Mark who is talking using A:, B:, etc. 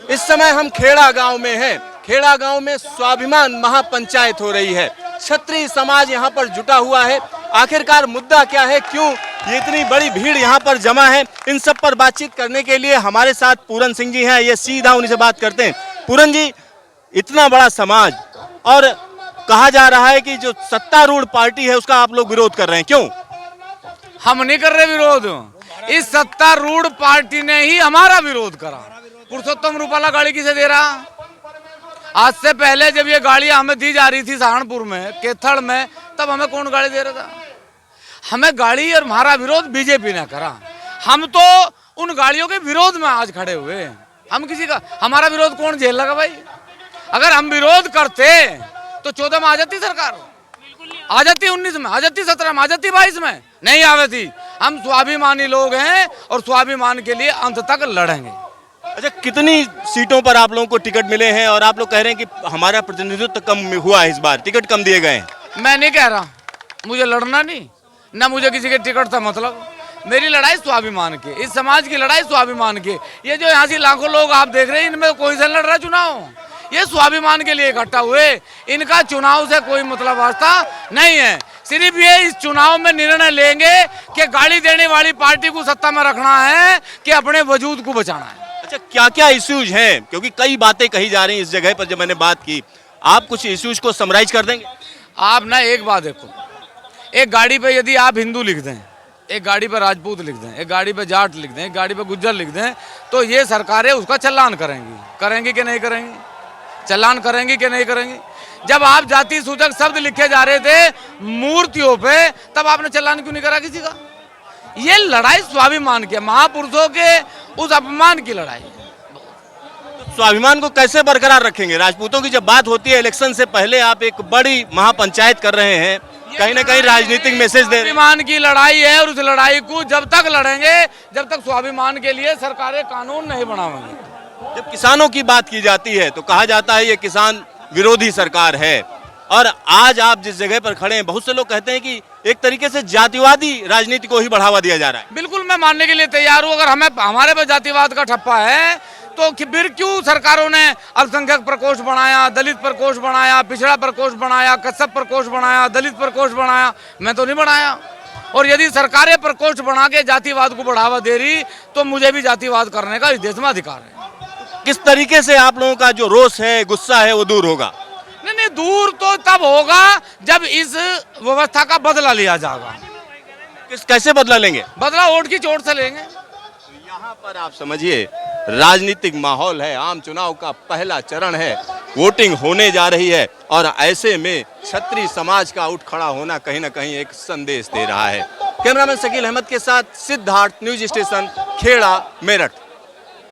A: इस समय हम खेड़ा गांव में हैं। खेड़ा गांव में स्वाभिमान महापंचायत हो रही है। क्षत्रिय समाज यहां पर जुटा हुआ है। आखिरकार मुद्दा क्या है, क्यों ये इतनी बड़ी भीड़ यहां पर जमा है, इन सब पर बातचीत करने के लिए हमारे साथ पूरन सिंह जी हैं। ये सीधा उन्हीं से बात करते हैं। पूरन जी, इतना बड़ा समाज और कहा जा रहा है कि जो सत्तारूढ़ पार्टी है उसका आप लोग विरोध कर रहे हैं, क्यों?
B: हम नहीं कर रहे विरोध, इस सत्तारूढ़ पार्टी ने ही हमारा विरोध करा। पुरुषोत्तम रूपाला गाड़ी किसे दे रहा? आज से पहले जब ये गाड़ियां हमें दी जा रही थी सहारनपुर में, केथड़ में, तब हमें कौन गाड़ी दे रहा था? हमें गाड़ी और हमारा विरोध बीजेपी ने करा। हम तो उन गाड़ियों के विरोध में आज खड़े हुए। हम किसी का, हमारा विरोध कौन झेल लगा भाई? अगर हम विरोध करते तो 14 में आ जाती सरकार, आ जाती 19 में, आ जाती 17 में, आ जाती 22 में, नहीं आवे थी। हम स्वाभिमानी लोग हैं और स्वाभिमान के लिए अंत तक लड़ेंगे।
A: अच्छा, कितनी सीटों पर आप लोगों को टिकट मिले हैं और आप लोग कह रहे हैं कि हमारा प्रतिनिधित्व कम हुआ है, इस बार टिकट कम दिए गए हैं?
B: मैं नहीं कह रहा, मुझे लड़ना नहीं, ना मुझे किसी के टिकट था मतलब। मेरी लड़ाई स्वाभिमान की, इस समाज की लड़ाई स्वाभिमान की। ये जो यहाँ से लाखों लोग आप देख रहे हैं, इनमें कोई से लड़ रहा चुनाव? ये स्वाभिमान के लिए इकट्ठा हुए, इनका चुनाव से कोई मतलब वास्ता नहीं है। सिर्फ ये इस चुनाव में निर्णय लेंगे कि गाड़ी देने वाली पार्टी को सत्ता में रखना है कि अपने वजूद को बचाना है।
A: अच्छा, क्या क्या इश्यूज हैं? क्योंकि कई बातें कही जा रही हैं इस जगह पर। जब मैंने बात की, आप कुछ इश्यूज को समराइज कर देंगे?
B: आप ना एक बात देखो, एक गाड़ी पे यदि आप हिंदू लिख दें, एक गाड़ी पे राजपूत लिख दें, एक गाड़ी पे जाट लिख दें, एक गाड़ी पे गुज्जर लिख दें, तो ये सरकारें उसका चालान करेंगी कि नहीं करेंगी? चालान करेंगी कि नहीं करेंगी? जब आप जाति सूचक शब्द लिखे जा रहे थे मूर्तियों पे, तब आपने चालान क्यों नहीं करा किसी का? ये लड़ाई स्वाभिमान की, महापुरुषों के उस अपमान की लड़ाई है।
A: स्वाभिमान को कैसे बरकरार रखेंगे? राजपूतों की जब बात होती है, इलेक्शन से पहले आप एक बड़ी महापंचायत कर रहे हैं, कहीं ना कहीं राजनीतिक मैसेज दे रहे हैं।
B: स्वाभिमान की लड़ाई है और उस लड़ाई को जब तक लड़ेंगे जब तक स्वाभिमान के लिए सरकारें कानून नहीं बनाएंगी।
A: जब किसानों की बात की जाती है तो कहा जाता है ये किसान विरोधी सरकार है, और आज आप जिस जगह पर खड़े हैं, बहुत से लोग कहते हैं कि एक तरीके से जातिवादी राजनीति को ही बढ़ावा दिया जा रहा है।
B: बिल्कुल, मैं मानने के लिए तैयार हूँ। अगर हमारे पर जातिवाद का ठप्पा है तो फिर क्यों सरकारों ने अल्पसंख्यक प्रकोष्ठ बनाया, दलित प्रकोष्ठ बनाया, पिछड़ा प्रकोष्ठ बनाया, कश्यप प्रकोष्ठ बनाया, दलित प्रकोष्ठ बनाया? मैं तो नहीं बनाया। और यदि सरकारें प्रकोष्ठ बना के जातिवाद को बढ़ावा दे रही तो मुझे भी जातिवाद करने का इस देश में अधिकार है।
A: किस तरीके से आप लोगों का जो रोष है, गुस्सा है, वो दूर होगा?
B: नहीं, दूर तो तब होगा जब इस व्यवस्था का बदला लिया जाएगा।
A: कैसे बदला लेंगे?
B: बदला वोट की चोट से लेंगे।
A: यहाँ पर आप समझिए, राजनीतिक माहौल है, आम चुनाव का पहला चरण है, वोटिंग होने जा रही है, और ऐसे में क्षत्रिय समाज का उठ खड़ा होना कहीं ना कहीं एक संदेश दे रहा है। कैमरामैन शकील अहमद के साथ सिद्धार्थ, न्यूज स्टेशन, खेड़ा, मेरठ।